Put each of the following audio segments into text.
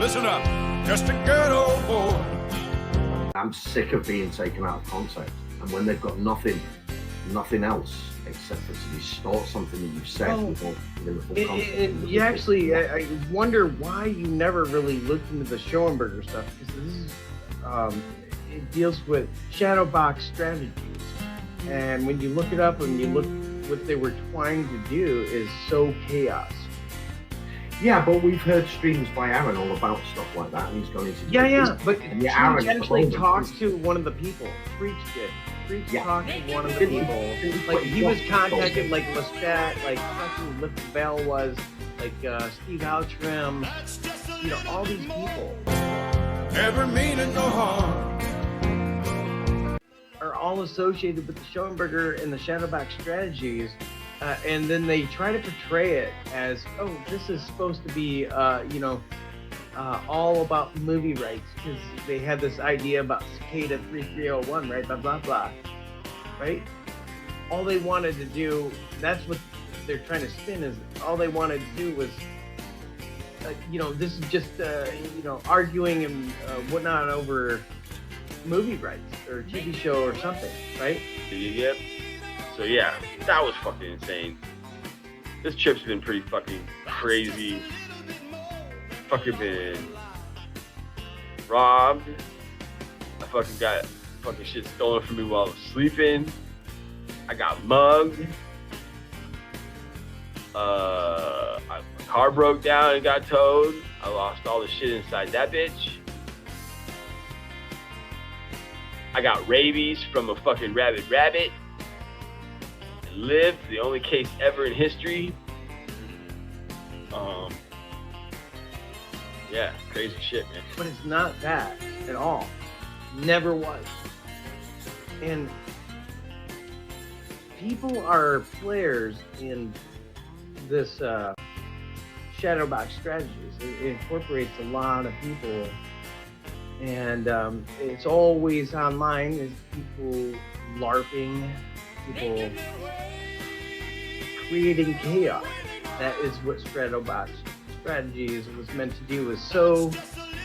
listen up, just a good old boy. I'm sick of being taken out of context, and when they've got nothing else except for to distort something that you've said within the full context. You actually, I wonder why you never really looked into the Schoenberger stuff, because this is, it deals with shadow box strategies, and when you look it up and you look what they were trying to do is sow chaos. Yeah, but we've heard streams by Aaron all about stuff like that, and he's gone into but he actually talked to one of the people. Preach did. Preach talked to one of the people. Like he was contacted, like Lestat, like fucking YT-Ville was, like Steve Outram, you know, all these people. Never meaning no harm. Are all associated with the Schoenberger and the Shadowbox strategies. And then they try to portray it as, oh, this is supposed to be, you know, all about movie rights, because they had this idea about Cicada 3301, right? Blah, blah, blah, right? All they wanted to do, that's what they're trying to spin, is all they wanted to do was, you know, this is just, you know, arguing and whatnot over movie rights or TV show or something, right? Yep. So yeah, that was fucking insane. This trip's been pretty fucking crazy. Fucking been robbed. I fucking got fucking shit stolen from me while I was sleeping. I got mugged. My car broke down and got towed. I lost all the shit inside that bitch. I got rabies from a fucking rabid rabbit. Lived, the only case ever in history. Yeah, crazy shit, man. But it's not that at all. Never was. And people are players in this Shadowbox strategies. It incorporates a lot of people, and it's always online. There's people LARPing, people creating chaos. That is what Shadowbox strategies was meant to do, was sow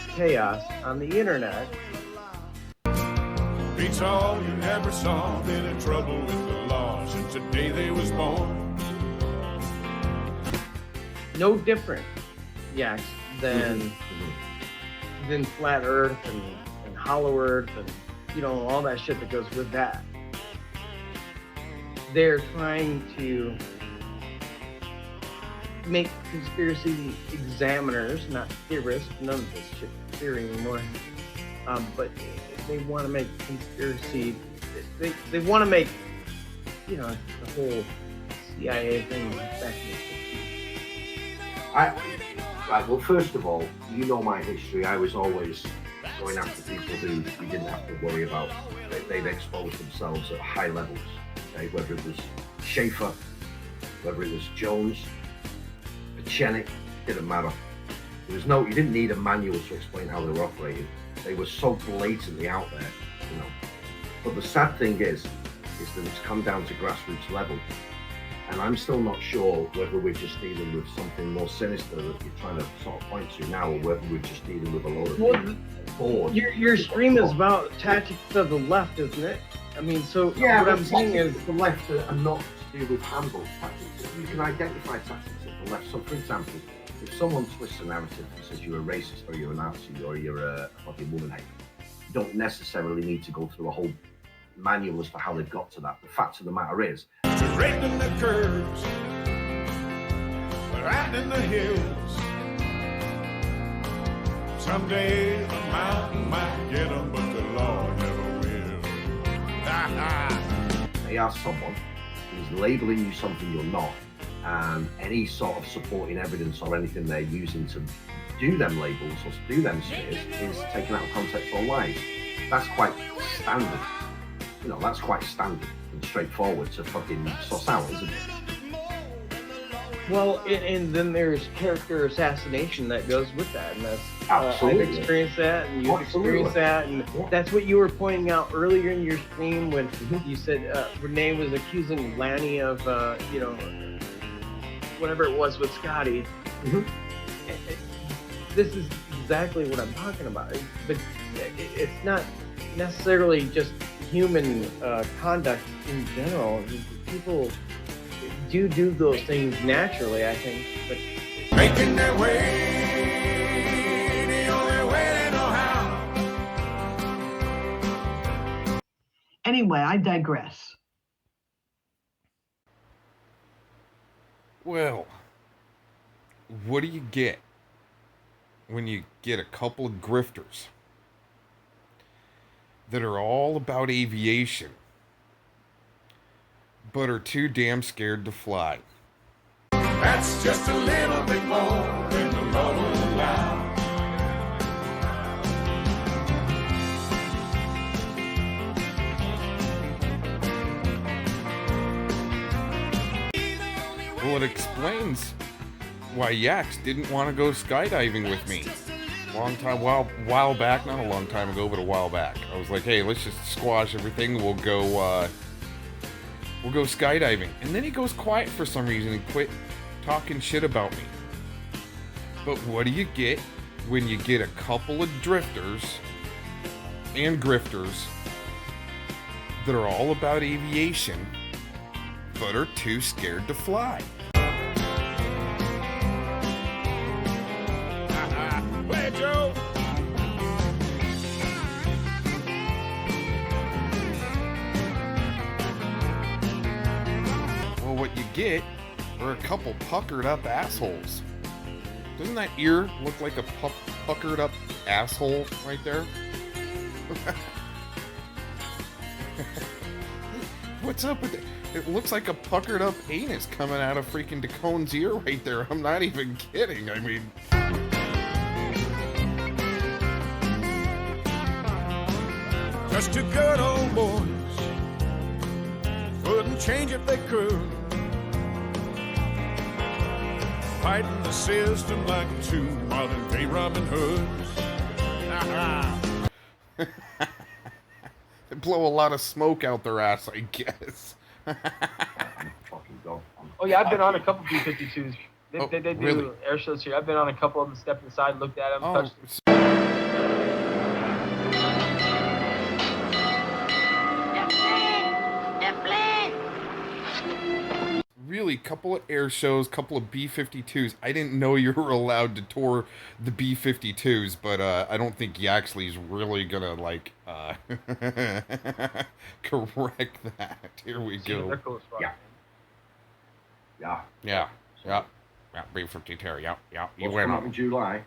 chaos on the internet. Beats all you ever saw, been in trouble with the law since the day they was born. No different, Yax, than Flat Earth and Hollow Earth and, you know, all that shit that goes with that. They're trying to make conspiracy examiners, not theorists, none of this shit is theory anymore, but they want to make conspiracy, they want to make, you know, the whole CIA thing back in the 60s. Right, well, first of all, you know my history. I was always going after people who we didn't have to worry about. They've exposed themselves at high levels. Okay? Whether it was Schaefer, whether it was Jones, Pechenick, didn't matter. You didn't need a manual to explain how they were operating. They were so blatantly out there, you know. But the sad thing is that it's come down to grassroots level. And I'm still not sure whether we're just dealing with something more sinister that you're trying to sort of point to now, or whether we're just dealing with a load of people bored. Your stream is about tactics of the left, isn't it? I mean, so yeah, what I'm saying is the left are not to do with handle tactics. You can identify tactics of the left. So, for example, if someone twists a narrative and says you're a racist or you're a Nazi or you're a fucking woman hater, you don't necessarily need to go through a whole manual as to how they've got to that. The fact of the matter is, Straightening the curves, riding the hills. Someday the mountain might get them, but the Lord never will. They are someone who's labeling you something you're not, and any sort of supporting evidence or anything they're using to do them labels or to do them smears is taken out of context or lies. That's quite standard. You know, that's quite standard and straightforward to fucking suss out, isn't it? Well, and then there's character assassination that goes with that, and that's Absolutely. I've experienced that, and you've experienced that, and that's what you were pointing out earlier in your stream when you said Renee was accusing Lanny of, you know, whatever it was with Scotty. This is exactly what I'm talking about. But it's not necessarily just human conduct in general. People do those things naturally, I think. But Making their way, the only way they know how. Anyway, I digress. Well, what do you get when you get a couple of grifters that are all about aviation, but are too damn scared to fly? That's just a little bit more than the law will allow. Well, it explains why Yax didn't want to go skydiving with me. While back, not a long time ago, but a while back. I was like, hey, let's just squash everything. We'll go skydiving. And then he goes quiet for some reason and quit talking shit about me. But what do you get when you get a couple of drifters and grifters that are all about aviation, but are too scared to fly? Play it, Joe. Well, what you get are a couple puckered up assholes. Doesn't that ear look like a puckered up asshole right there? What's up with it? It looks like a puckered up anus coming out of freaking DeCone's ear right there. I'm not even kidding. I mean... Just two good old boys. Wouldn't change if they could. Fighting the system like two modern day Robin Hoods. They blow a lot of smoke out their ass, I guess. Fucking go. oh yeah, I've been on a couple B-52s. They do really? air shows here. I've been on a couple of them, stepped inside, looked at them, Oh, touched them. really, couple of air shows, couple of B-52s. I didn't know you were allowed to tour the B-52s, but I don't think Yaxley's really gonna, like, correct that. Here we go. Yeah. Yeah, B-52, yeah, you What's went coming up on. in July?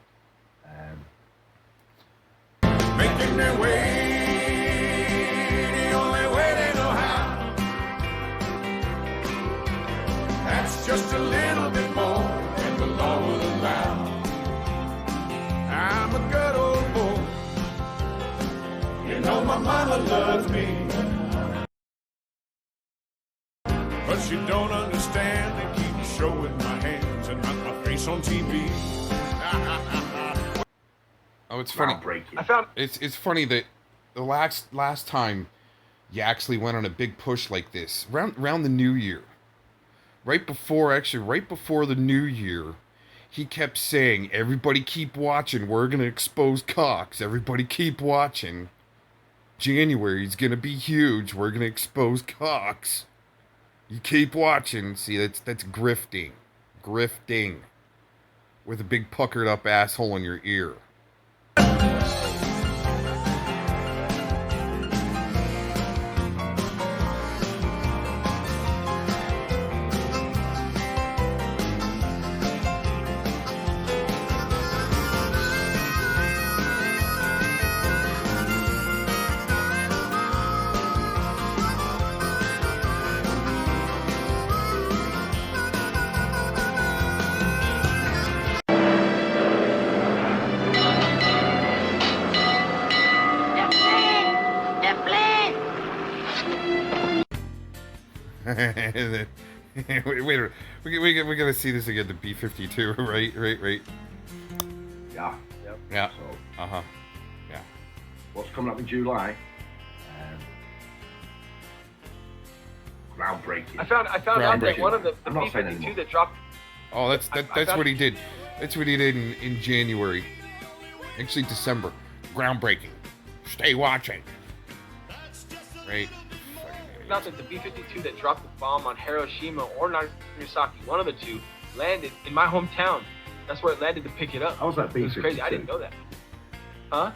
Making their way, the only way they know how. That's just a little bit more than the law will allow. I'm a good old boy. You know my mama loves me. But she don't understand and keep showing my hands and not my face on TV. Oh, it's funny. I found It's funny that the last time Yaxley went on a big push like this, around the New Year, right before the New Year, he kept saying, "Everybody keep watching. We're gonna expose Cox. Everybody keep watching. January's gonna be huge. We're gonna expose Cox. You keep watching." See, that's grifting, with a big puckered up asshole in your ear. wait, we gotta see this again. The B-52, right. Yeah. Yeah. So, Yeah. what's coming up in July? Groundbreaking. I found out that one of the I'm not saying anymore. B-52 that dropped. Oh, that's what he did. That's what he did in January. Actually, December. Groundbreaking. Stay watching. Right? Not that the B-52 that dropped the bomb on Hiroshima or Nagasaki, one of the two, landed in my hometown. That's where it landed to pick it up. How was that It was B-52? crazy. I didn't know that. Huh?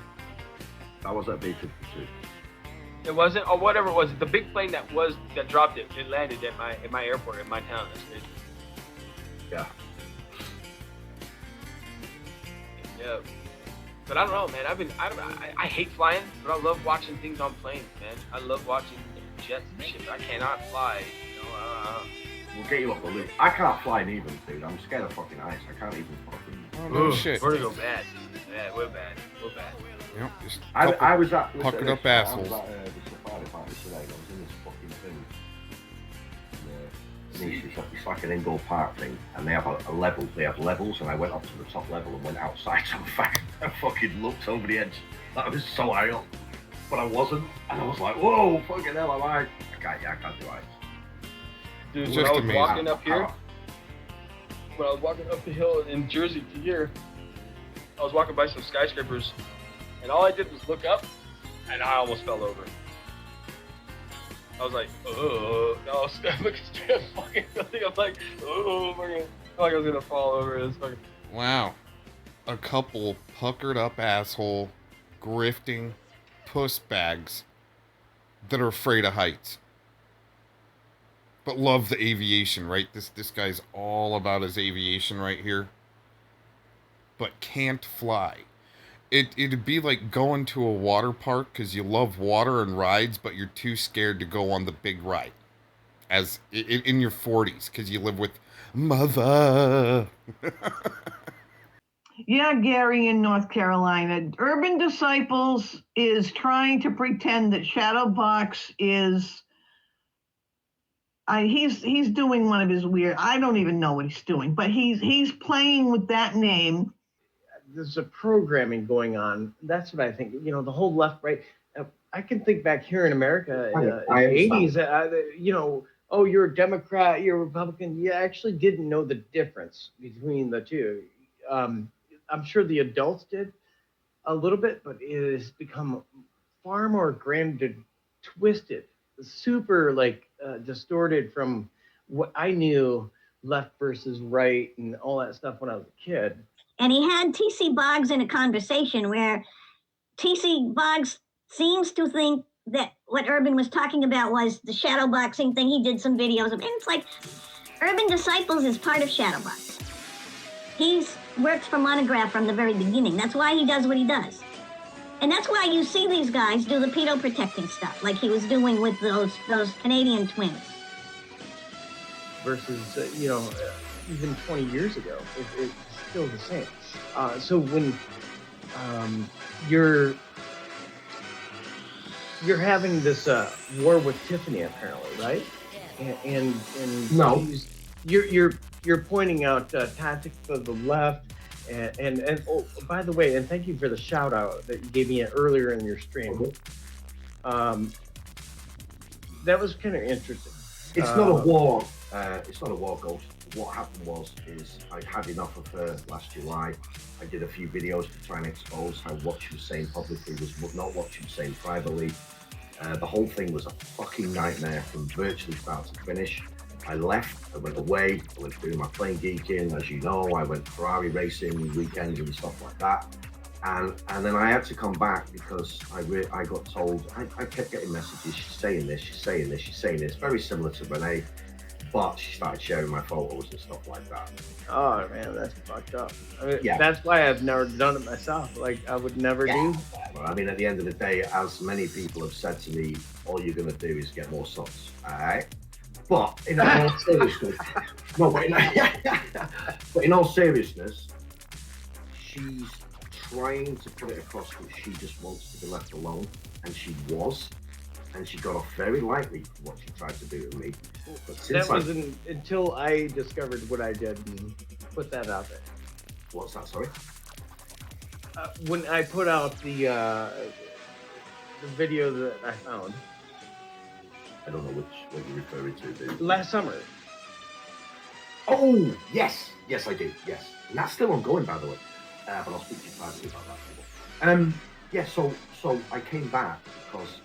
That was that B-52. It wasn't, or whatever it was. The big plane that dropped it, it landed at my airport in my town. That's crazy. Yeah. Yeah. But I don't know, man. I hate flying, but I love watching things on planes, man. I love watching jets and shit. I cannot fly. You know, We'll get you up the loop. I can't fly neither, dude. I'm scared of fucking heights. I can't even fucking. Oh, no shit. Vertigo bad. Yeah, we're bad. We're bad. Yep, just I was at. puckered up I assholes. was at the safari party today. I was in this fucking thing. It's like an indoor park thing, and they have a level. They have levels, and I went up to the top level and went outside. So I fucking looked over the edge. That was so high up, but I wasn't, and I was like, "Whoa, fucking hell, am I can't do heights." Dude, It's when just I was amazing. walking up here, when I was walking up the hill in Jersey to here, I was walking by some skyscrapers, and all I did was look up, and I almost fell over. I was like, oh, no, I was looking straight at the fucking building. I'm like, oh, I felt like I was gonna fall over. It's fucking. Wow. A couple puckered up asshole, grifting puss bags that are afraid of heights. But love the aviation, right? This guy's all about his aviation right here. But can't fly. It'd be like going to a water park because you love water and rides, but you're too scared to go on the big ride. As in your 40s, because you live with mother. Yeah, Gary in North Carolina. Urban Disciples is trying to pretend that Shadowbox is. He's doing one of his weird. I don't even know what he's doing, but he's playing with that name. There's a programming going on. That's what I think. You know, the whole left, right. I can think back here in America in the 80s. You know, oh, you're a Democrat, you're a Republican. You actually didn't know the difference between the two. I'm sure the adults did a little bit, but it has become far more twisted, super distorted from what I knew left versus right and all that stuff when I was a kid. And he had T.C. Boggs in a conversation where T.C. Boggs seems to think that what Urban was talking about was the shadowboxing thing. He did some videos of it. And it's like, Urban Disciples is part of Shadowbox. He's worked for Monograph from the very beginning. That's why he does what he does. And that's why you see these guys do the pedo protecting stuff, like he was doing with those Canadian twins. Versus, even 20 years ago, it's still the same. So when you're having this war with Tiffany, apparently, right? And No. You're pointing out tactics of the left. And oh, by the way, and thank you for the shout out that you gave me earlier in your stream. That was kind of interesting. It's not a war. It's not a war, Ghost. What happened is I had enough of her last July. I did a few videos to try and expose how what she was saying publicly was not what she was saying privately. The whole thing was a fucking nightmare from virtually start to finish. I left, I went away, I went doing my plane geeking, as you know, I went Ferrari racing weekends and stuff like that. And then I had to come back because I got told, I kept getting messages, she's saying this, she's saying this, she's saying this, very similar to Renee, but she started sharing my photos and stuff like that. Oh man, that's fucked up. I mean, Yeah. That's why I've never done it myself. Like I would never do. Well, I mean, at the end of the day, as many people have said to me, all you're going to do is get more subs, all right? But in all seriousness, but in all seriousness, she's trying to put it across that she just wants to be left alone, and she was, and she got off very lightly for what she tried to do to me. But since That wasn't until I discovered what I did and put that out there. What's that? Sorry. When I put out the video that I found I don't know what you're referring to, dude. last summer. Oh, yes, I do, yes. And that's still ongoing, by the way. but I'll speak to you privately about that. Yeah, so I came back because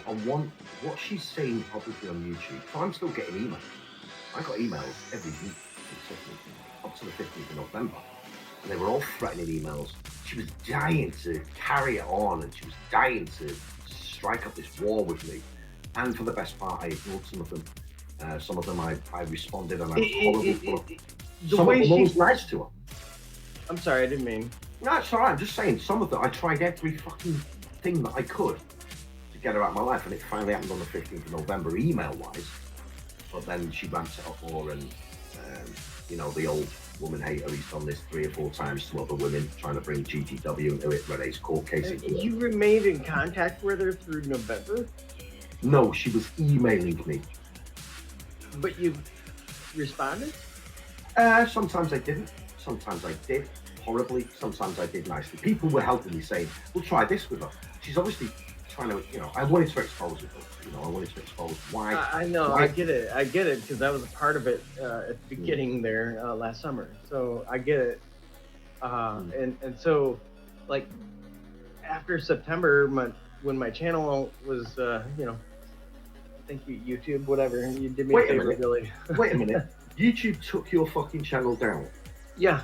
I want what she's saying publicly on YouTube. So I'm still getting emails. I got emails every week up to the 15th of November. And they were all threatening emails. She was dying to carry it on, and she was dying to strike up this war with me. And for the best part, I ignored some of them. Some of them I responded, and I was horrible. Some of them I was nice to her. I'm sorry, I didn't mean. No, it's all right. I'm just saying, some of them, I tried every fucking thing that I could to get her out of my life, and it finally happened on the 15th of November, email-wise. But then she ramped it up more, and, you know, the old woman hater, he's done this 3 or 4 times to other women, trying to bring GGW into it, Renee's court case. You remained in contact with her through November? No, she was emailing me. But you responded? Sometimes I didn't. Sometimes I did horribly. Sometimes I did nicely. People were helping me saying, we'll try this with her. She's obviously trying to, you know, I wanted to expose it. You know, I wanted to expose why. I know, why, I get it, because I was a part of it at the beginning there last summer. So I get it. And so, like, after September, when my channel was, you know, thank you, YouTube, whatever, you did me a favor, Billy. Wait a minute. YouTube took your fucking channel down. Yeah.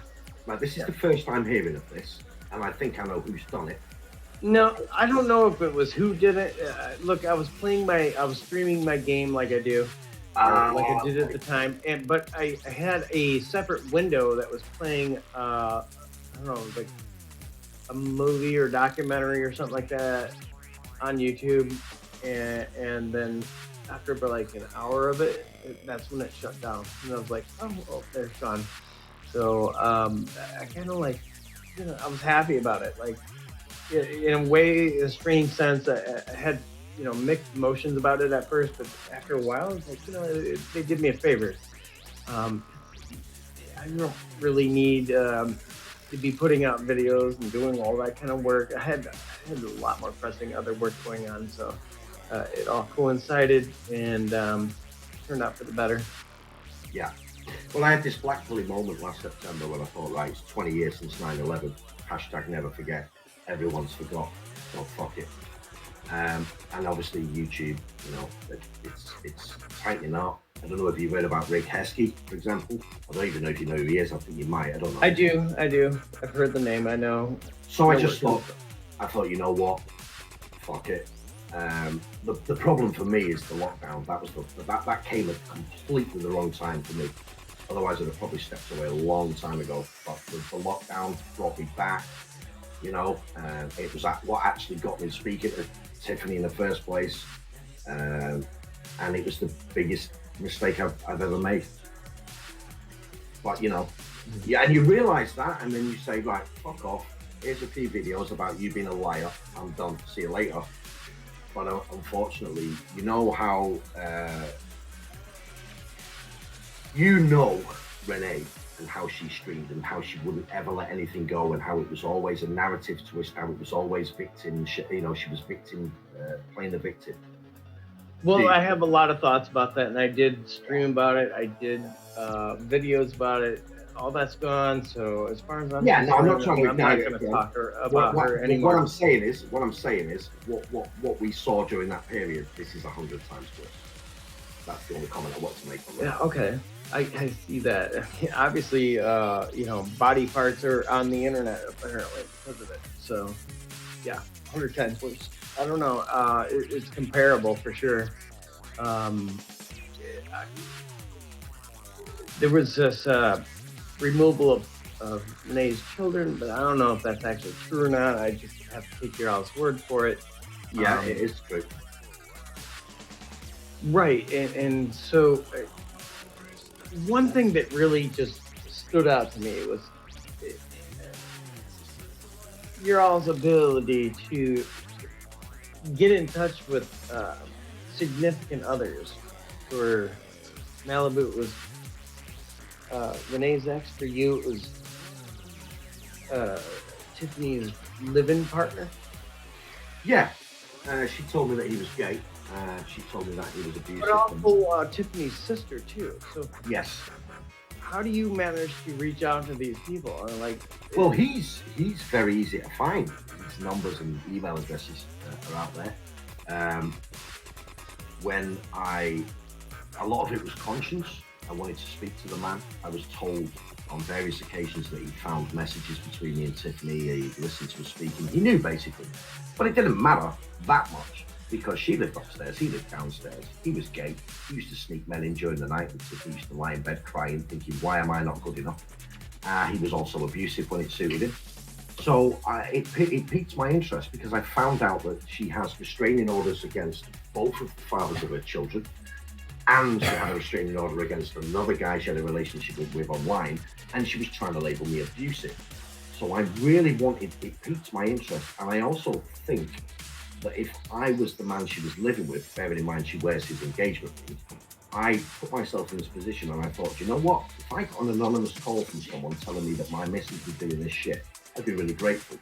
Now, this is the first time hearing of this, and I think I know who's done it. No, I don't know if it was who did it. Look, I was streaming my game like I do, like I did at the time, but I had a separate window that was playing, I don't know, like a movie or documentary or something like that on YouTube, and then after about like an hour of it, that's when it shut down, and I was like, oh, there's gone. So I kind of like, you know, I was happy about it, like. In a way, in a strange sense, I had, you know, mixed emotions about it at first, but after a while, it's like, you know, they did me a favor. I don't really need to be putting out videos and doing all that kind of work. I had a lot more pressing other work going on, so it all coincided and turned out for the better. Yeah. Well, I had this black bully moment last September when I thought, right, it's 20 years since 9/11. # never forget. Everyone's forgot, so fuck it. And obviously YouTube, you know, it's tightening up. I don't know if you've heard about Rick Heskey, for example. I don't even know if you know who he is. I think you might. I don't know. I do. I've heard the name. I know. So I thought, you know what? Fuck it. The problem for me is the lockdown. That came at completely the wrong time for me. Otherwise, I'd have probably stepped away a long time ago. But the lockdown brought me back. You know, it was what actually got me speaking to Tiffany in the first place, and it was the biggest mistake I've ever made. But you know, yeah, and you realise that, and then you say, right, fuck off. Here's a few videos about you being a liar. I'm done. See you later. But unfortunately, you know how Renee. And how she streamed and how she wouldn't ever let anything go, and how it was always a narrative twist, how it was always victim, you know, she was victim, playing the victim. Well, I have a lot of thoughts about that, and I did stream about it, I did videos about it, all that's gone, so as far as I'm concerned, I'm not trying to I'm not going to talk about her anymore. What I'm saying is, what we saw during that period, this is 100 times worse. That's the only comment I want to make on that. Yeah, okay. I see that. Obviously, you know, body parts are on the internet apparently because of it. So, yeah, 100 times worse. I don't know. It's comparable for sure. There was this removal of Renee's children, but I don't know if that's actually true or not. I just have to take your all's word for it. Yeah, it is true. Right, and so one thing that really just stood out to me was your all's ability to get in touch with significant others. For Malibu, it was Renee's ex. For you, it was Tiffany's live-in partner. Yeah, she told me that he was gay. She told me that he was abusive. But also Tiffany's sister too. So yes. how do you manage to reach out to these people? Like, well, he's very easy to find. His numbers and email addresses are out there. A lot of it was conscience. I wanted to speak to the man. I was told on various occasions that he found messages between me and Tiffany. He listened to us speaking. He knew basically, but it didn't matter that much because she lived upstairs, he lived downstairs. He was gay. He used to sneak men in during the night, and Tiffany used to lie in bed crying, thinking, "Why am I not good enough?" He was also abusive when it suited him. So it piqued my interest because I found out that she has restraining orders against both of the fathers of her children. And she had a restraining order against another guy she had a relationship with online, and she was trying to label me abusive. So I really wanted, it piqued my interest, and I also think that if I was the man she was living with, bearing in mind she wears his engagement ring, I put myself in this position and I thought, you know what, if I got an anonymous call from someone telling me that my missus was doing this shit, I'd be really grateful.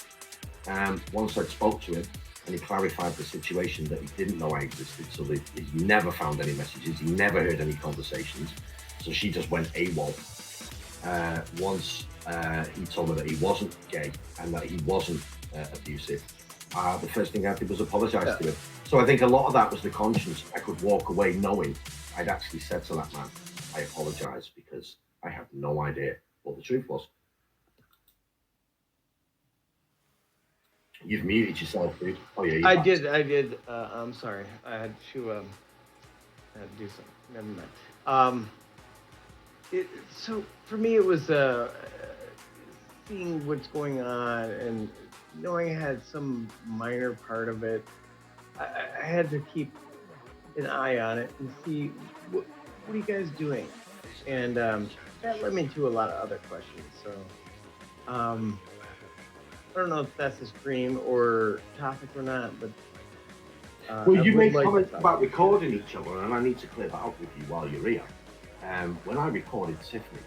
Once I spoke to him, and he clarified the situation that he didn't know I existed, so that he never found any messages, he never heard any conversations, so she just went AWOL. Once he told me that he wasn't gay and that he wasn't abusive, the first thing I did was apologise to him. So I think a lot of that was the conscience. I could walk away knowing I'd actually said to that man, I apologise because I had no idea what the truth was. You've muted yourself, dude. Oh yeah, I did. I'm sorry. I had to do something. Never mind. So for me, it was seeing what's going on and knowing I had some minor part of it. I had to keep an eye on it and see what are you guys doing, and that led me to a lot of other questions. So. I don't know if that's a stream or topic or not, but well, you made comments about recording each other, and I need to clear that up with you while you're here. When I recorded Tiffany,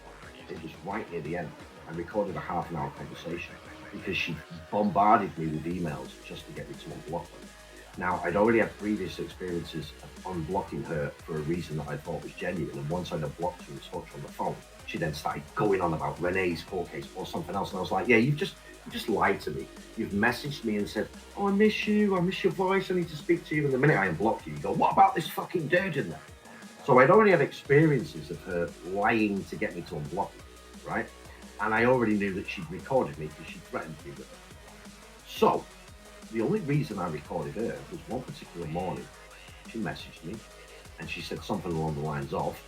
it was right near the end. I recorded a half-an-hour conversation because she bombarded me with emails just to get me to unblock her. Now, I'd already had previous experiences of unblocking her for a reason that I thought was genuine, and once I'd unblocked her and spoke to her on the phone, she then started going on about Renee's court case or something else, and I was like, yeah, you just lied to me. You've messaged me and said, oh, I miss you, I miss your voice, I need to speak to you. And the minute I unblock you, you go, what about this fucking dude in there? So I'd already had experiences of her lying to get me to unblock her, right? And I already knew that she'd recorded me because she threatened me with it. So the only reason I recorded her was one particular morning, she messaged me and she said something along the lines of,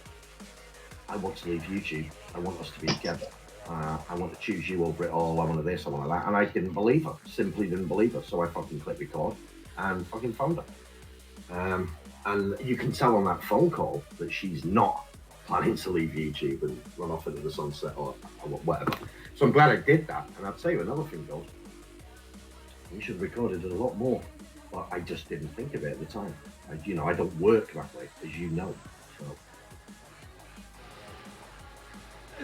I want to leave YouTube, I want us to be together. I want to choose you over it all, I want this, I want that. And I didn't believe her, simply didn't believe her. So I fucking clicked record and fucking phoned her. And you can tell on that phone call that she's not planning to leave YouTube and run off into the sunset or whatever. So I'm glad I did that. And I'll tell you another thing, though. We should have recorded it a lot more, but I just didn't think of it at the time. I don't work that way, as you know.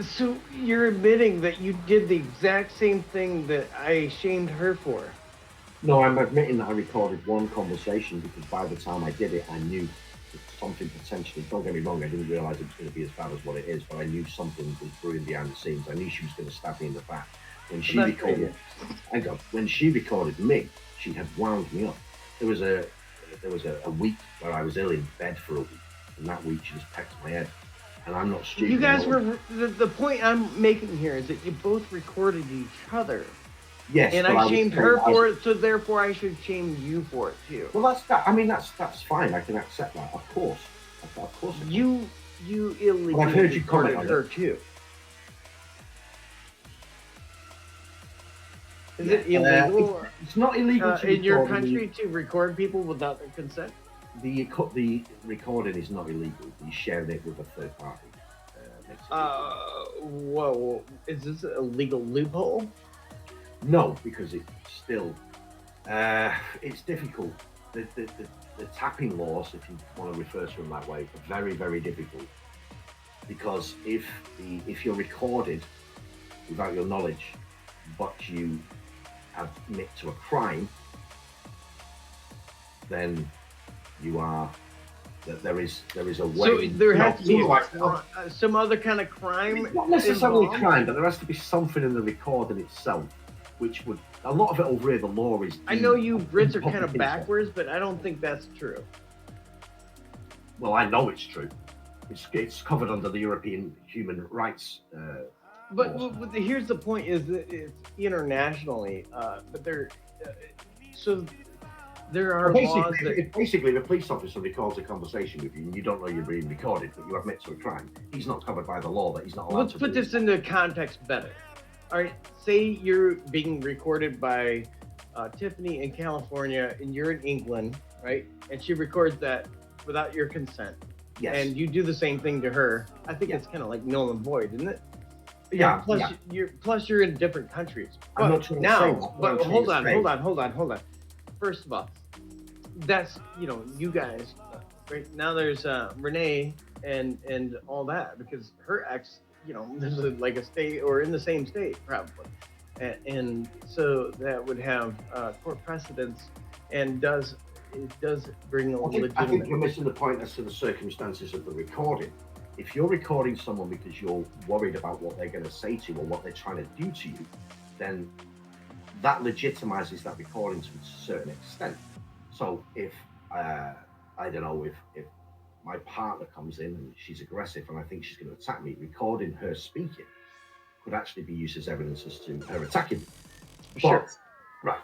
So you're admitting that you did the exact same thing that I shamed her for? No, I'm admitting that I recorded one conversation because by the time I did it, I knew that something potentially, don't get me wrong, I didn't realise it was going to be as bad as what it is, but I knew something was brewing behind the scenes. I knew she was going to stab me in the back. When she recorded me, she had wound me up. There was a week where I was ill in bed for a week, and that week she just pecked my head. And I'm not stupid. You guys were, the point I'm making here is that you both recorded each other. Yes. And I shamed her for it, so therefore I should shame you for it too. Well, that's fine. I can accept that, of course. Of course. You illegally I've heard you comment recorded on her it too. Is it illegal? It's not illegal in your country to record people without their consent? The recording is not illegal. You share it with a third party. Whoa! Is this a legal loophole? No, because it's still it's difficult. The tapping laws, if you want to refer to them that way, are very, very difficult. Because if you're recorded without your knowledge, but you admit to a crime, then you are that there is a way. So there has to be like, some other kind of crime. Not necessarily involved? crime, but there has to be something in the recording itself, which would a lot of it over here. The law is. I know you Brits are kind of public backwards, but I don't think that's true. Well, I know it's true. It's covered under the European human rights. But laws. here's the point: is that it's internationally, but so there are laws that. If basically the police officer records a conversation with you and you don't know you're being recorded, but you admit to a crime, he's not covered by the law that he's not allowed Let's to. put this into context better. All right, say you're being recorded by Tiffany in California and you're in England, right? And she records that without your consent. Yes. And you do the same thing to her. I think it's kind of like null and void, isn't it? Yeah. Plus you're in different countries. I'm But not trying to now, say that. but What I'm hold trying on. to say- First of all, that's you guys, right? Now there's Renee and all that because her ex, there's like a state or in the same state probably, and so that would have court precedence and it does bring a I think legitimate. you're missing the point as to the circumstances of the recording. If you're recording someone because you're worried about what they're going to say to you or what they're trying to do to you, then that legitimizes that recording to a certain extent. So if I don't know, if my partner comes in and she's aggressive and I think she's going to attack me, recording her speaking could actually be used as evidence as to her attacking me. Sure. Right.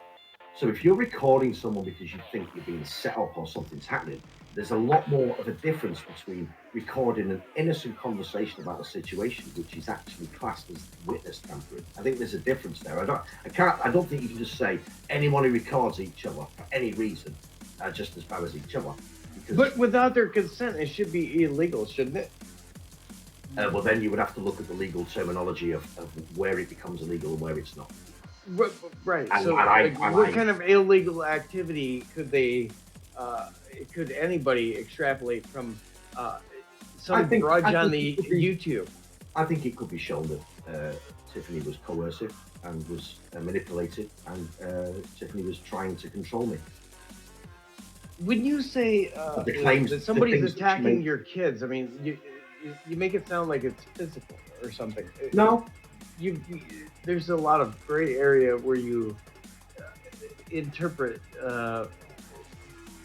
So if you're recording someone because you think you're being set up or something's happening, there's a lot more of a difference between recording an innocent conversation about a situation, which is actually classed as witness tampering. I think there's a difference there. I don't think you can just say anyone who records each other for any reason are just as bad as each other. But without their consent, it should be illegal, shouldn't it? Well, then you would have to look at the legal terminology of where it becomes illegal and where it's not. Right. And- So, and what kind of illegal activity could anybody extrapolate from some grudge on the YouTube? I think it could be shown that Tiffany was coercive and was manipulated, and Tiffany was trying to control me. When you say that somebody's attacking your kids, I mean, you make it sound like it's physical or something. No. There's a lot of gray area where you interpret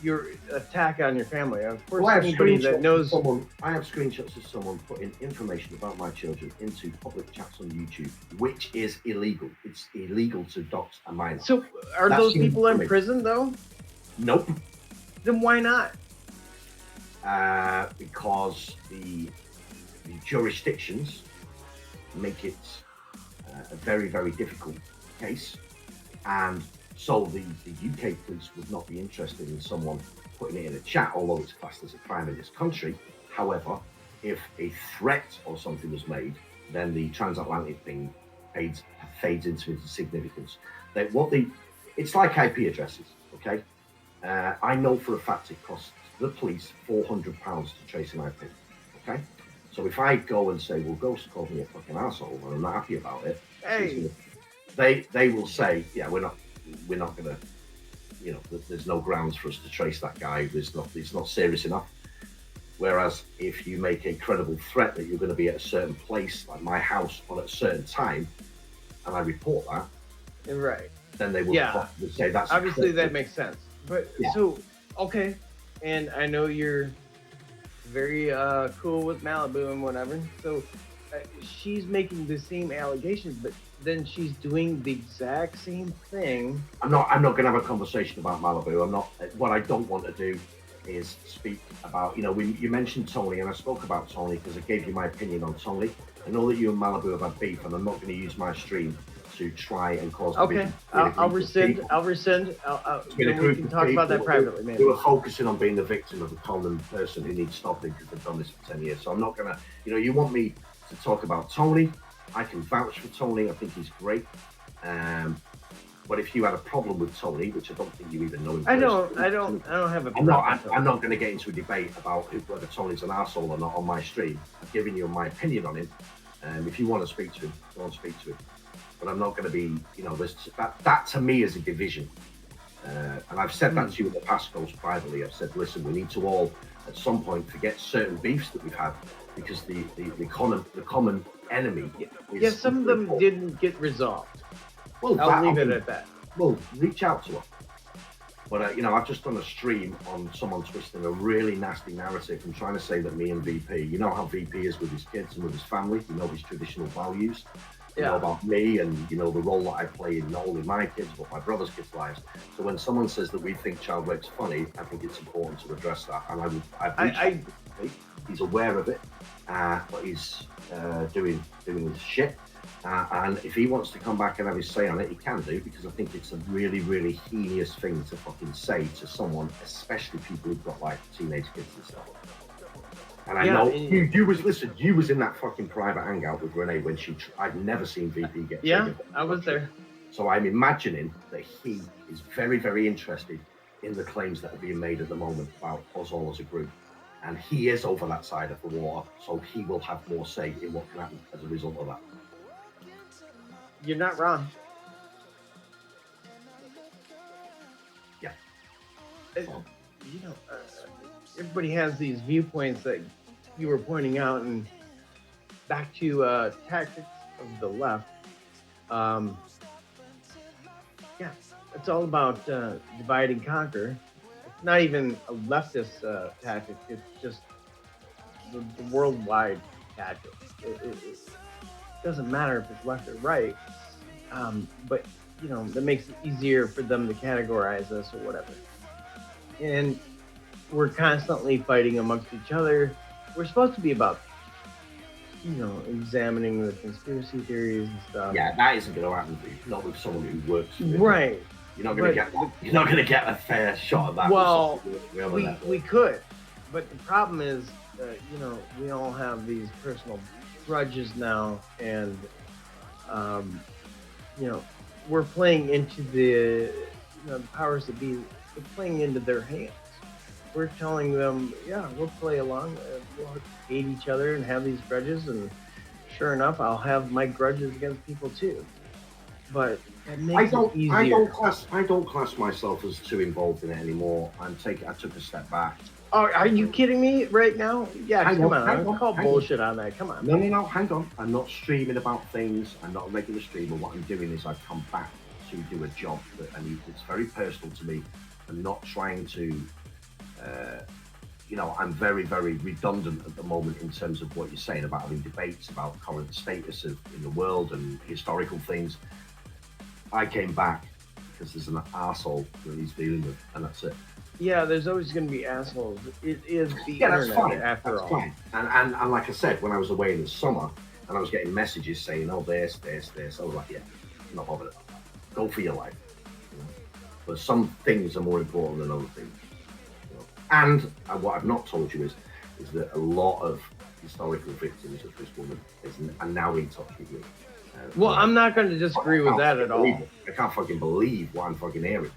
your attack on your family. Of course, anybody that knows. I have screenshots of someone putting information about my children into public chats on YouTube, which is illegal. It's illegal to dox a minor. So, are those people in prison though? Nope. Then why not? Because the jurisdictions make it a very, very difficult case, and so the UK police would not be interested in someone putting it in a chat, although it's classed as a crime in this country. However, if a threat or something was made, then the transatlantic thing fades into insignificance. It's like IP addresses, okay? I know for a fact it costs the police £400 to trace an IP, okay? So if I go and say, well, Ghost called me a fucking asshole and I'm not happy about it, they will say, yeah, we're not going to, there's no grounds for us to trace that guy. It's not serious enough. Whereas if you make a credible threat that you're going to be at a certain place, like my house, on at a certain time, and I report that, right, then they will say that's obviously that makes sense. But yeah. So okay, and I know you're very cool with Malibu and whatever. So she's making the same allegations, but then she's doing the exact same thing. I'm not going to have a conversation about Malibu. What I don't want to do is speak about, you mentioned Tony, and I spoke about Tony because I gave you my opinion on Tony. I know that you and Malibu have had beef, and I'm not going to use my stream to try and cause. Okay, I'll rescind. We can talk about that privately, maybe. We were focusing on being the victim of a common person who needs stopping because they've done this for 10 years. So I'm not going to, you want me to talk about Tony. I can vouch for Tony. I think he's great. But if you had a problem with Tony, which I don't think you even know him, I don't have a problem. I'm not going to get into a debate about whether Tony's an arsehole or not on my stream. I've given you my opinion on him. If you want to speak to him, go and speak to him. But I'm not going to be, that to me is a division. And I've said that to you in the past, Ghost, privately. I've said, listen, we need to all at some point forget certain beefs that we've had because the common enemy is. Yeah, some of them didn't get resolved. Well, I'll leave it at that. Well, reach out to her. But I've just done a stream on someone twisting a really nasty narrative and trying to say that me and VP, you know how VP is with his kids and with his family, you know his traditional values, you know about me and you know the role that I play in not only my kids but my brother's kids' lives. So when someone says that we think child rape's funny, I think it's important to address that. And he's aware of it, but he's doing his shit. And if he wants to come back and have his say on it, he can do, because I think it's a really, really heinous thing to fucking say to someone, especially people who've got like teenage kids and stuff. And I know you was in that fucking private hangout with Renee when I'd never seen VP get. Yeah, I was there. So I'm imagining that he is very, very interested in the claims that are being made at the moment about us all as a group. And he is over that side of the water, so he will have more say in what can happen as a result of that. You're not wrong. Yeah. Everybody has these viewpoints that you were pointing out, and back to tactics of the left. It's all about divide and conquer. It's not even a leftist tactic. It's just the worldwide tactic. It doesn't matter if it's left or right, but that makes it easier for them to categorize us or whatever. And we're constantly fighting amongst each other. We're supposed to be about examining the conspiracy theories and stuff. Yeah, that isn't going to happen for you. Not with someone who works with it. Right. You're not going to get a fair shot of that. Well, we could, but the problem is we all have these personal grudges now, and we're playing into the powers that be. We're playing into their hands. We're telling them, we'll play along, we'll hate each other and have these grudges, and sure enough, I'll have my grudges against people too. But it makes it easier. I don't class myself as too involved in it anymore. I took a step back. Oh, are you kidding me right now? Yeah, come on. I call bullshit on that. Come on. No, hang on. I'm not streaming about things. I'm not a regular streamer. What I'm doing is I've come back to do a job it's very personal to me. I'm not trying to, I'm very, very redundant at the moment in terms of what you're saying about having debates about current status in the world and historical things. I came back because there's an arsehole that he's dealing with, and that's it. Yeah, there's always going to be assholes. It is the internet, that's fine. After all. Fine. And like I said, when I was away in the summer, and I was getting messages saying, "Oh, this," I was like, "Yeah, I'm not bothered about that. Go for your life." But some things are more important than other things. And what I've not told you is that a lot of historical victims of this woman are now in touch with me. Well, I'm not going to disagree with that at all. I can't fucking believe what I'm fucking hearing.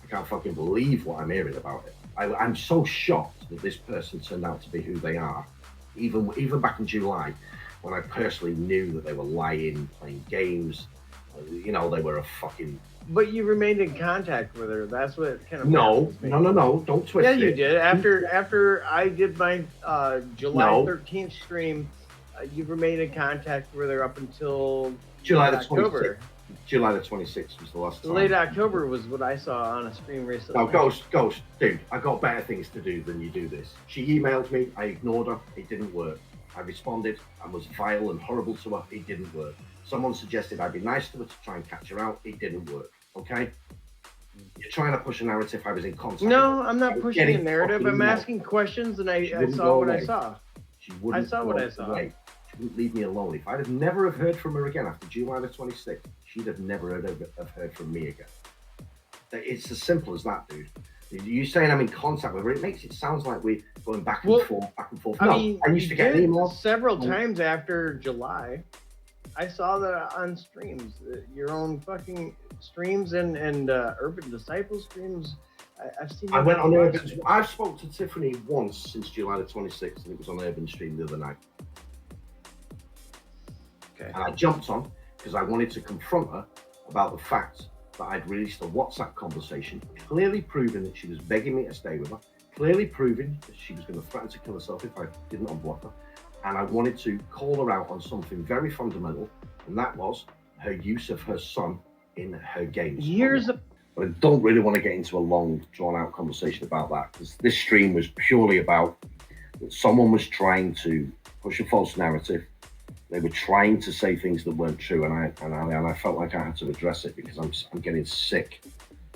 I can't fucking believe what I'm hearing about it. I'm so shocked that this person turned out to be who they are. Even back in July, when I personally knew that they were lying, playing games, they were a fucking... But you remained in contact with her. That's what kind of... No, don't twist it. Yeah, you did. After I did my July 13th stream, you remained in contact with her up until July the 26th. July the 26th was the last time. Late October was what I saw on a stream recently. No, Ghost, dude, I got better things to do than you do this. She emailed me, I ignored her, it didn't work. I responded and was vile and horrible to her, it didn't work. Someone suggested I be nice to her to try and catch her out, it didn't work, okay? You're trying to push a narrative I was in contact with. No, I'm not pushing a narrative, I'm asking questions, and I saw what I saw. I saw what I saw. She wouldn't leave me alone. If I'd have never have heard from her again after July the 26th, she'd have never heard from me again. It's as simple as that, dude. You saying I'm in contact with her, it makes it sounds like we're going back and forth. I used to get an email several times after July. I saw that on streams, your own fucking streams and Urban Disciple streams. I've seen. I went on Urban. I've spoke to Tiffany once since July the 26th, and it was on Urban Stream the other night. Okay. And I jumped on because I wanted to confront her about the fact that I'd released a WhatsApp conversation, clearly proving that she was begging me to stay with her, clearly proving that she was going to threaten to kill herself if I didn't unblock her. And I wanted to call her out on something very fundamental, and that was her use of her son in her games. But I don't really want to get into a long, drawn-out conversation about that, because this stream was purely about that someone was trying to push a false narrative. They were trying to say things that weren't true, and I felt like I had to address it because I'm getting sick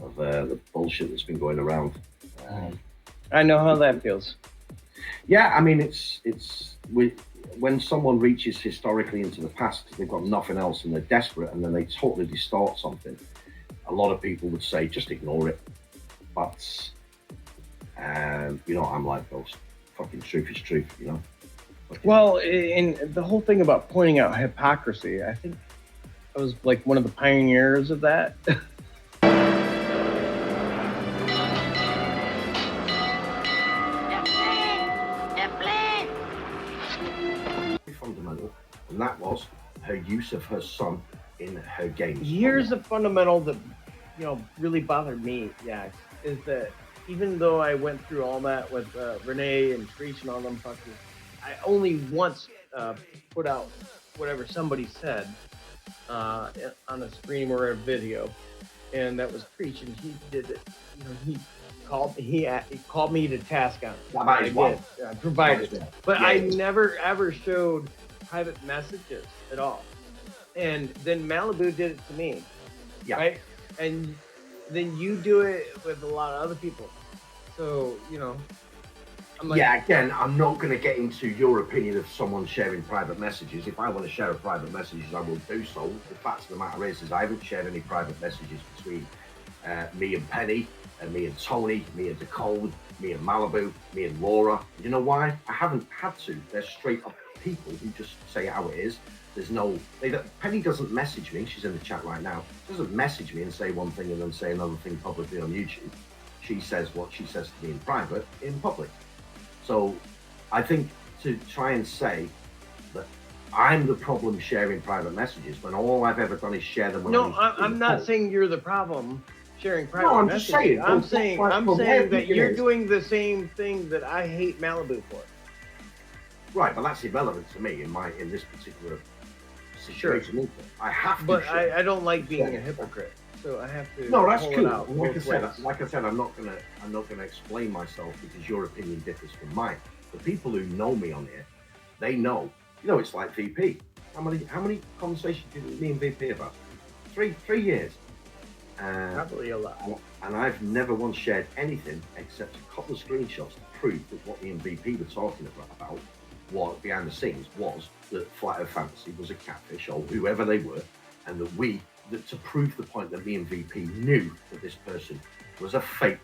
of the bullshit that's been going around. I know how that feels. Yeah, I mean, when someone reaches historically into the past, they've got nothing else and they're desperate, and then they totally distort something. A lot of people would say, just ignore it. But, you know, I'm like, Ghost. Fucking truth is truth, you know? Well, and the whole thing about pointing out hypocrisy, I think I was like one of the pioneers of that. Fundamental, and that was her use of her son in her games. Here's a fundamental that, you know, really bothered me, is that even though I went through all that with Renee and Trish and all them fuckers, I only once put out whatever somebody said on a stream or a video, and that was Trish, and he did it. You know, he called me to task on it. I provided it, but I never ever showed private messages at all. And then Malibu did it to me, right? And then you do it with a lot of other people. So, you know, I'm like, again, I'm not going to get into your opinion of someone sharing private messages. If I want to share a private message, I will do so. The fact of the matter is I haven't shared any private messages between me and Penny, and me and Tony, me and Nicole, me and Malibu, me and Laura. You know why? I haven't had to. They're straight up people who just say how it is. There's no, Penny doesn't message me. She's in the chat right now. Doesn't message me and say one thing and then say another thing publicly on YouTube. She says what she says to me in private, in public. So I think to try and say that I'm the problem sharing private messages when all I've ever done is share them. I'm not saying you're the problem sharing private messages. I'm saying that you're doing the same thing that I hate Malibu for. Right, but that's irrelevant to me in this particular situation. Sure. I have to. But I don't like being a hypocrite, so I have to. No, that's cool. Like I said, I'm not gonna explain myself because your opinion differs from mine. The people who know me on here, they know. You know, it's like VP. How many conversations did me and VP have? 3 years. Probably a lot. And I've never once shared anything except a couple of screenshots to prove that what me and VP were talking about, what behind the scenes was that Flat Earth Fantasy was a catfish or whoever they were, and that to prove the point that me and VP knew that this person was a fake,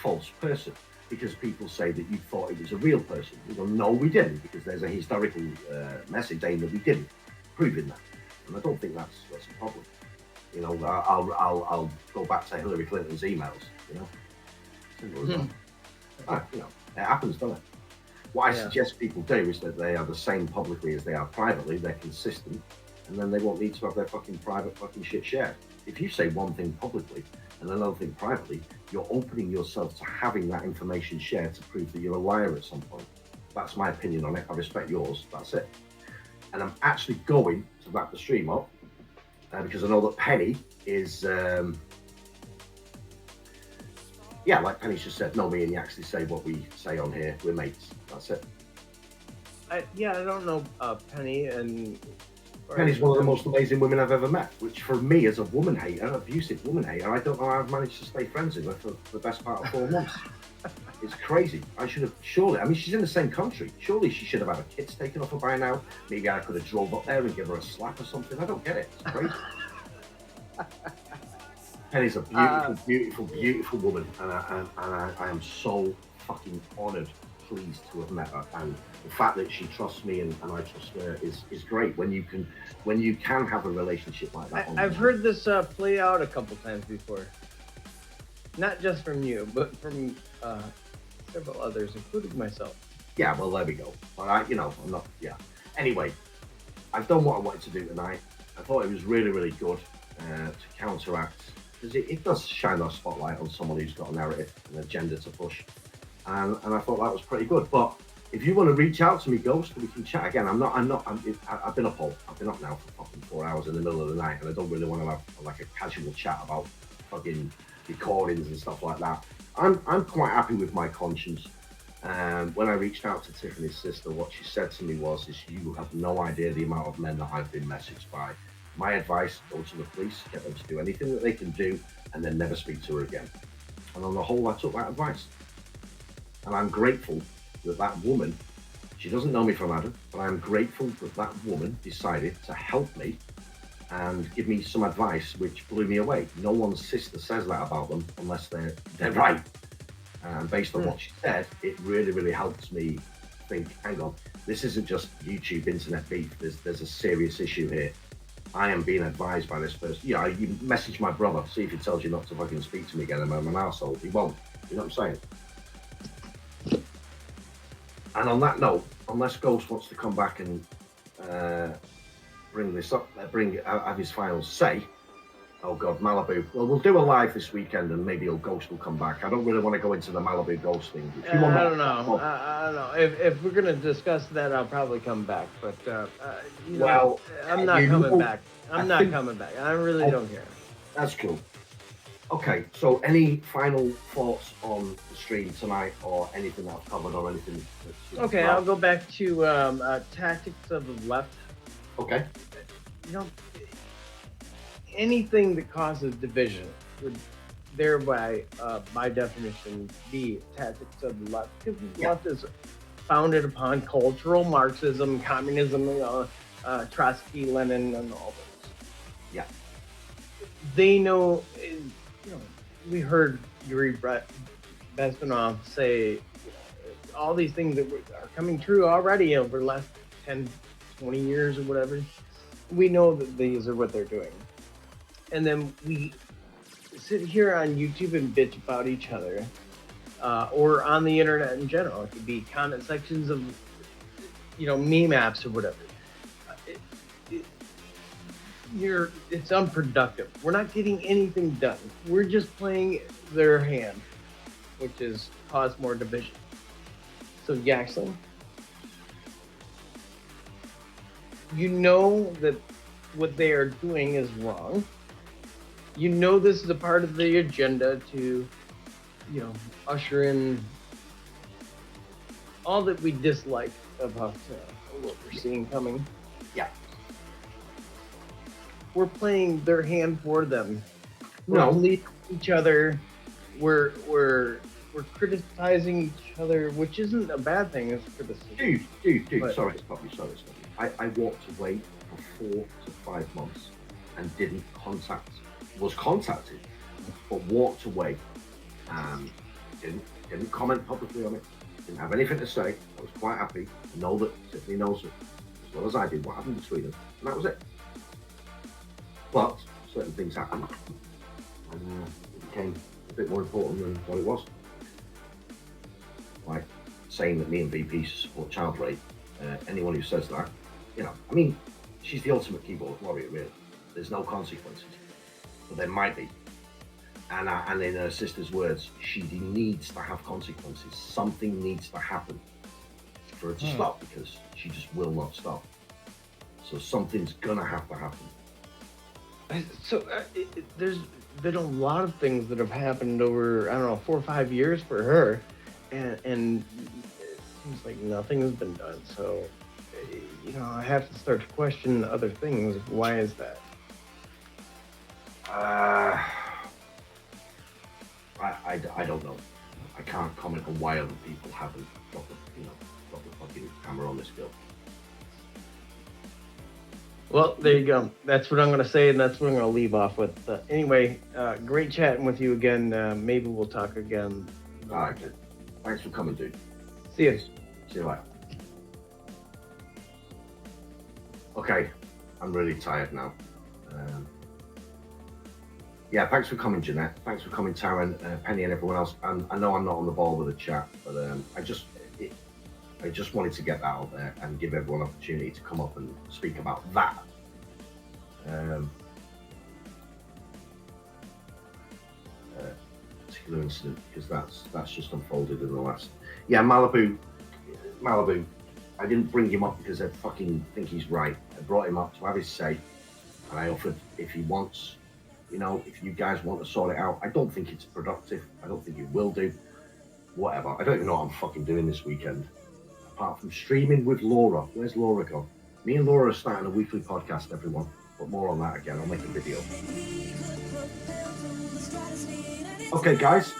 false person, because people say that you thought it was a real person. We go, no, we didn't, because there's a historical message saying that we didn't, proving that, and I don't think that's a problem. You know, I'll go back to Hillary Clinton's emails. You know, simple as that. You know, it happens, doesn't it? What I suggest people do is that they are the same publicly as they are privately. They're consistent, and then they won't need to have their fucking private fucking shit shared. If you say one thing publicly and another thing privately, you're opening yourself to having that information shared to prove that you're a liar at some point. That's my opinion on it. I respect yours. That's it. And I'm actually going to wrap the stream up because I know that Penny is, like Penny's just said, no, me and you actually say what we say on here. We're mates. That's it. I don't know Penny, and Penny's one of the most amazing women I've ever met, which for me as a woman hater, abusive woman hater, I don't know how I've managed to stay friends with her for the best part of 4 months. It's crazy. I should have, surely, I mean, she's in the same country. Surely she should have had her kids taken off her by now. Maybe I could have drove up there and give her a slap or something. I don't get it. It's crazy. Penny's a beautiful, beautiful, beautiful woman, and I am so fucking honoured, pleased to have met her, and the fact that she trusts me and I trust her is great. When you can have a relationship like that. I've heard this play out a couple times before, not just from you, but from several others, including myself. Yeah, well, there we go. But I'm not. Yeah. Anyway, I've done what I wanted to do tonight. I thought it was really, really good to counteract, because it does shine a spotlight on someone who's got a narrative, an agenda to push. and I thought that was pretty good. But if you want to reach out to me, Ghost, we can chat again. I've been up now for fucking 4 hours in the middle of the night, and I don't really want to have like a casual chat about fucking recordings and stuff like that. I'm quite happy with my conscience. When I reached out to Tiffany's sister, what she said to me was, you have no idea the amount of men that I've been messaged by. My advice, go to the police, get them to do anything that they can do, and then never speak to her again. And on the whole, I took that advice. And I'm grateful that that woman, she doesn't know me from Adam, but I'm grateful that that woman decided to help me and give me some advice, which blew me away. No one's sister says that about them unless they're right. And based on what she said, it really, really helps me think, hang on, this isn't just YouTube internet beef. There's a serious issue here. I am being advised by this person. Yeah, you message my brother, see if he tells you not to fucking speak to me again, and I'm an arsehole. He won't. You know what I'm saying? And on that note, unless Ghost wants to come back and bring this up, have his final say. Oh God, Malibu. Well, we'll do a live this weekend, and maybe Ghost will come back. I don't really want to go into the Malibu Ghost thing. I don't know. I don't know. If we're gonna discuss that, I'll probably come back. But I'm not coming back. I'm not coming back. I really don't care. That's cool. Okay, so any final thoughts on the stream tonight, or anything that I've covered, or anything? Okay, I'll go back to tactics of the left. Okay. You know, anything that causes division would thereby, by definition, be tactics of the left. Because the left is founded upon cultural Marxism, communism, Trotsky, Lenin, and all those. Yeah. They know, we heard Yuri Bezmenov say all these things that are coming true already over the last 10, 20 years or whatever. We know that these are what they're doing. And then we sit here on YouTube and bitch about each other, or on the internet in general. It could be comment sections of, meme apps or whatever. It's unproductive. We're not getting anything done. We're just playing their hand, which is cause more division. So Yaxlin, you know that what they are doing is wrong. You know this is a part of the agenda to, usher in all that we dislike about what we're seeing coming. Yeah. We're playing their hand for them. No. We're leading each other. We're criticizing each other, which isn't a bad thing. It's criticism. Dude. But, sorry to stop you. I walked away for 4 to 5 months and was contacted, but walked away. Didn't comment publicly on it. Didn't have anything to say. I was quite happy to know that Tiffany knows it as well as I did what happened between them, and that was it. But certain things happened, and it became a bit more important than what it was. Like saying that me and VP support child rape. Anyone who says that, she's the ultimate keyboard warrior, really. There's no consequences, but there might be. And in her sister's words, she needs to have consequences. Something needs to happen for her to stop, because she just will not stop. So something's gonna have to happen. So there's been a lot of things that have happened over, 4 or 5 years for her, and it seems like nothing has been done. So, I have to start to question other things. Why is that? I don't know. I can't comment on why other people haven't got the fucking camera on this girl. Well, there you go. That's what I'm going to say, and that's what I'm going to leave off with. Anyway, great chatting with you again. Maybe we'll talk again. All right, good. Thanks for coming, dude. See you. See you later. Okay, I'm really tired now. Yeah, thanks for coming, Jeanette. Thanks for coming, Taryn, Penny, and everyone else. And I know I'm not on the ball with the chat, but I just wanted to get that out there and give everyone an opportunity to come up and speak about that. particular incident because that's just unfolded in the last. Yeah, Malibu. I didn't bring him up because I fucking think he's right. I brought him up to have his say, and I offered if he wants, if you guys want to sort it out. I don't think it's productive. I don't think it will do. Whatever. I don't even know what I'm fucking doing this weekend, apart from streaming with Laura. Where's Laura gone? Me and Laura are starting a weekly podcast, everyone. But more on that again. I'll make a video. Okay, guys.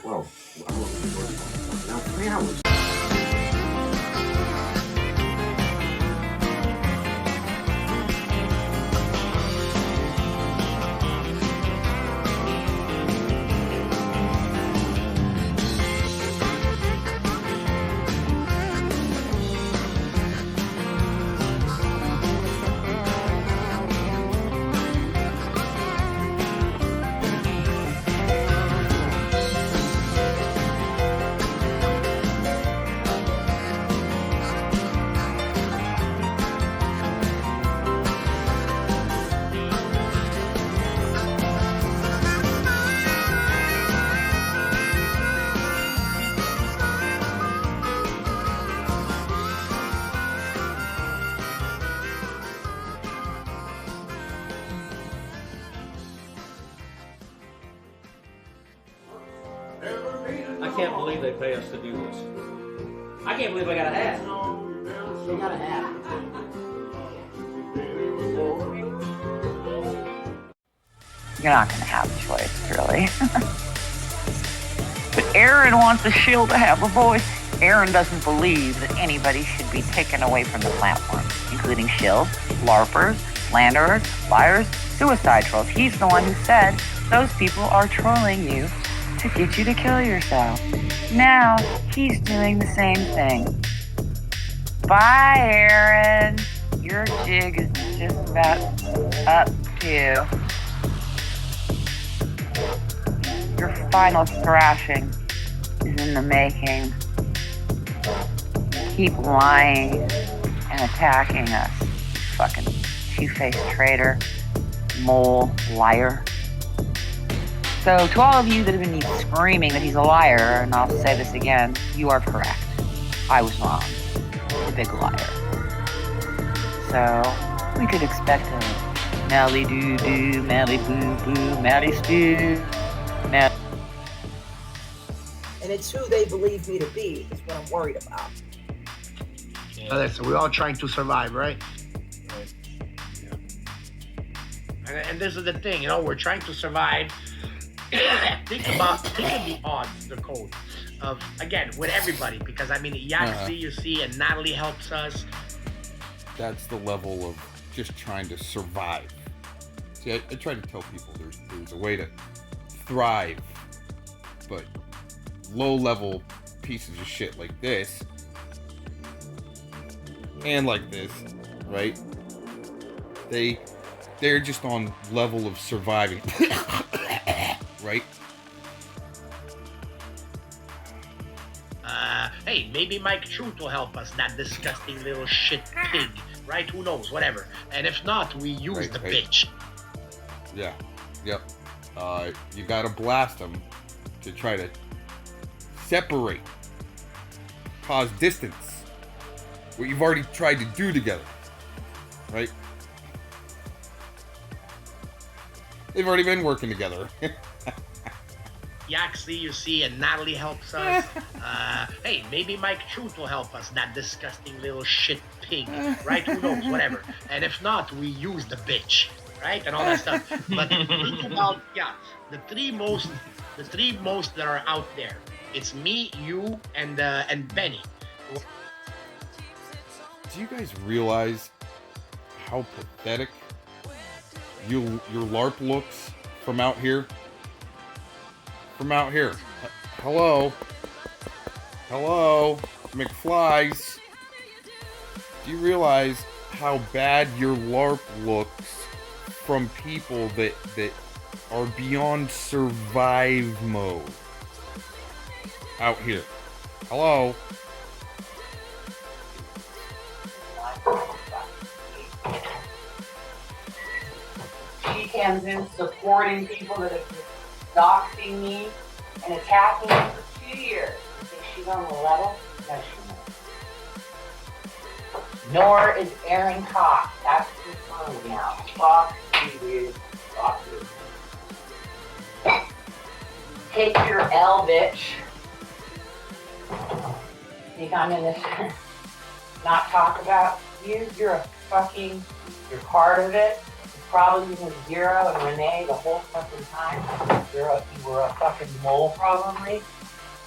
Well, I'm not looking for now 3 hours. I can't believe they pay us to do this. I can't believe I got a hat. They got a hat. You're not going to have a choice, really. But Aaron wants the shield to have a voice. Aaron doesn't believe that anybody should be taken away from the platform, including shills, LARPers, slanderers, liars, suicide trolls. He's the one who said those people are trolling you to get you to kill yourself. Now, he's doing the same thing. Bye, Aaron. Your jig is just about up too. Your final thrashing is in the making. Keep lying and attacking us, fucking two-faced traitor, mole, liar. So to all of you that have been screaming that he's a liar, and I'll say this again, you are correct. I was wrong. A big liar. So we could expect a Mally doo doo, Mally boo boo, Mally stew, Mally. And it's who they believe me to be is what I'm worried about. So we're all trying to survive, right? Right. Yeah. And this is the thing, we're trying to survive. Think of the odds, the code of, again, with everybody, because YT-Ville, you see, and Natalie helps us. That's the level of just trying to survive. See, I try to tell people there's a way to thrive, but low-level pieces of shit like this, and like this, right? They're just on level of surviving. Right? Hey, maybe Mike Truth will help us, that disgusting little shit pig, right? Who knows, whatever. And if not, we use the bitch. Yeah, yep. You gotta blast them to try to separate, cause distance. What you've already tried to do together, right? They've already been working together. YT-Ville, you see, and Natalie helps us. Hey, maybe Mike Truth will help us, that disgusting little shit pig, right? Who knows, whatever. And if not, we use the bitch, right? And all that stuff. But think about, the three most that are out there. It's me, you, and Benny. Do you guys realize how pathetic your LARP looks from out here? From out here. Hello? Hello? McFlies? Do you realize how bad your LARP looks from people that are beyond survive mode? Out here. Hello? She comes in supporting people that have doxing me and attacking me for 2 years. You think she's on the level? No, she's not. Nor is Aaron Cox. That's confirmed now. Fuck you, dude. Fuck you. Take your L, bitch. Think I'm in this not talk about you? You're part of it. You're probably with Zero and Renee the whole fucking time. You were a fucking mole probably.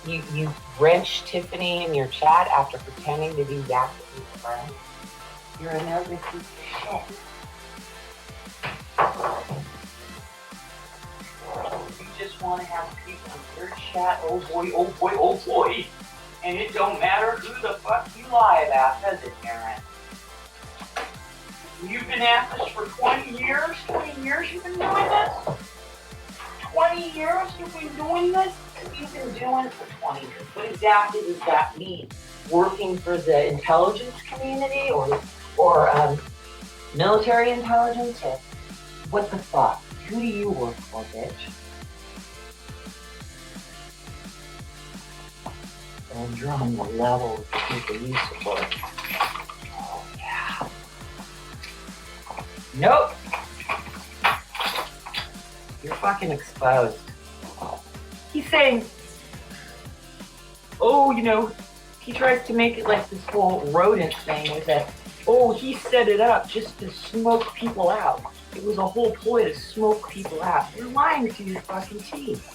You wrenched Tiffany in your chat after pretending to be Zaxby's friend. You're a nervous piece of shit. You just want to have people in your chat, oh boy, oh boy, oh boy. And it don't matter who the fuck you lie about, does it, Aaron? You've been at this for 20 years? 20 years you've been doing this? 20 years you've been doing this? You've been doing it for 20 years. What exactly does that mean? Working for the intelligence community or military intelligence? Or what the fuck? Who do you work for, bitch? And you're on the level with the people you support. Oh, yeah. Nope. You're fucking exposed. He's saying, oh, he tries to make it like this whole rodent thing with that, oh, he set it up just to smoke people out. It was a whole ploy to smoke people out. You're lying to your fucking teeth.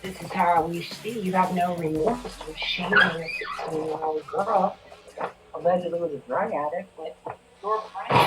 This is how we see. You have no remorse for shaming a 16-year-old girl, allegedly was a drug addict, but your friend